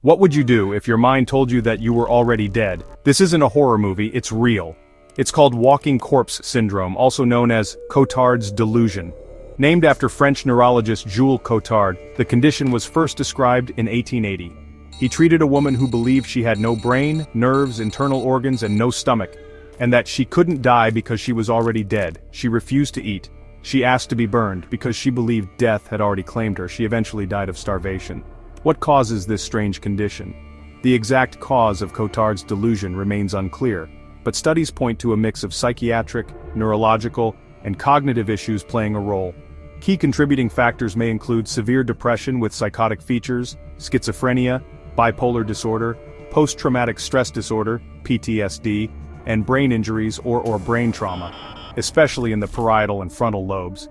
What would you do if your mind told you that you were already dead? This isn't a horror movie, it's real. It's called walking corpse syndrome, also known as Cotard's delusion. Named after French neurologist Jules Cotard, the condition was first described in 1880. He treated a woman who believed she had no brain, nerves, internal organs, and no stomach, and that she couldn't die because she was already dead. She refused to eat. She asked to be burned because she believed death had already claimed her. She eventually died of starvation. What causes this strange condition? The exact cause of Cotard's delusion remains unclear, but studies point to a mix of psychiatric, neurological, and cognitive issues playing a role. Key contributing factors may include severe depression with psychotic features, schizophrenia, bipolar disorder, post-traumatic stress disorder, PTSD, and brain injuries or brain trauma, especially in the parietal and frontal lobes.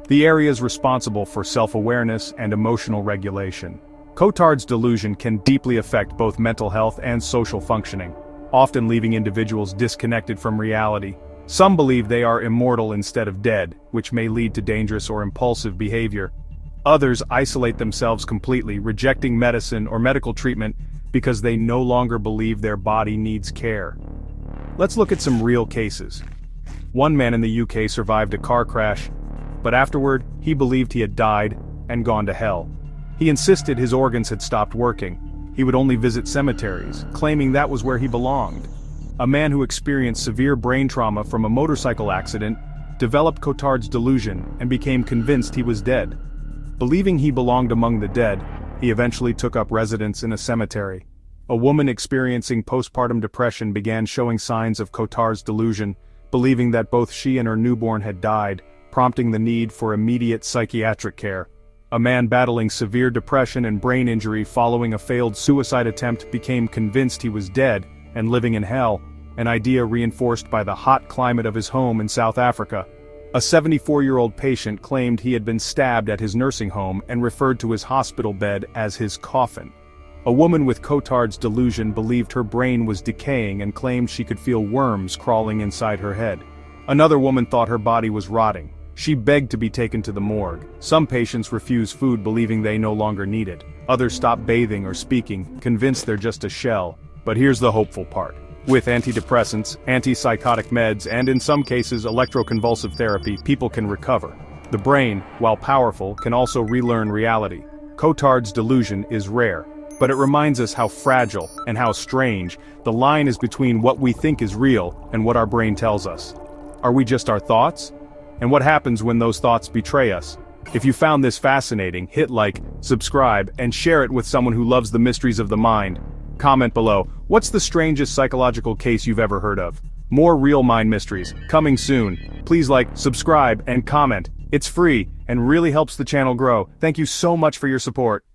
The areas responsible for self-awareness and emotional regulation. Cotard's delusion can deeply affect both mental health and social functioning, often leaving individuals disconnected from reality. Some believe they are immortal instead of dead, which may lead to dangerous or impulsive behavior. Others isolate themselves completely, rejecting medicine or medical treatment because they no longer believe their body needs care. Let's look at some real cases. One man in the UK survived a car crash, but afterward, he believed he had died and gone to hell. He insisted his organs had stopped working. He would only visit cemeteries, claiming that was where he belonged. A man who experienced severe brain trauma from a motorcycle accident developed Cotard's delusion and became convinced he was dead. Believing he belonged among the dead, he eventually took up residence in a cemetery. A woman experiencing postpartum depression began showing signs of Cotard's delusion, believing that both she and her newborn had died, prompting the need for immediate psychiatric care. A man battling severe depression and brain injury following a failed suicide attempt became convinced he was dead and living in hell, an idea reinforced by the hot climate of his home in South Africa. A 74-year-old patient claimed he had been stabbed at his nursing home and referred to his hospital bed as his coffin. A woman with Cotard's delusion believed her brain was decaying and claimed she could feel worms crawling inside her head. Another woman thought her body was rotting. She begged to be taken to the morgue. Some patients refuse food believing they no longer need it. Others stop bathing or speaking, convinced they're just a shell. But here's the hopeful part. With antidepressants, antipsychotic meds, and in some cases electroconvulsive therapy, people can recover. The brain, while powerful, can also relearn reality. Cotard's delusion is rare, but it reminds us how fragile and how strange the line is between what we think is real and what our brain tells us. Are we just our thoughts? And what happens when those thoughts betray us? If you found this fascinating, hit like, subscribe, and share it with someone who loves the mysteries of the mind. Comment below, what's the strangest psychological case you've ever heard of? More real mind mysteries, coming soon. Please like, subscribe, and comment. It's free, and really helps the channel grow. Thank you so much for your support.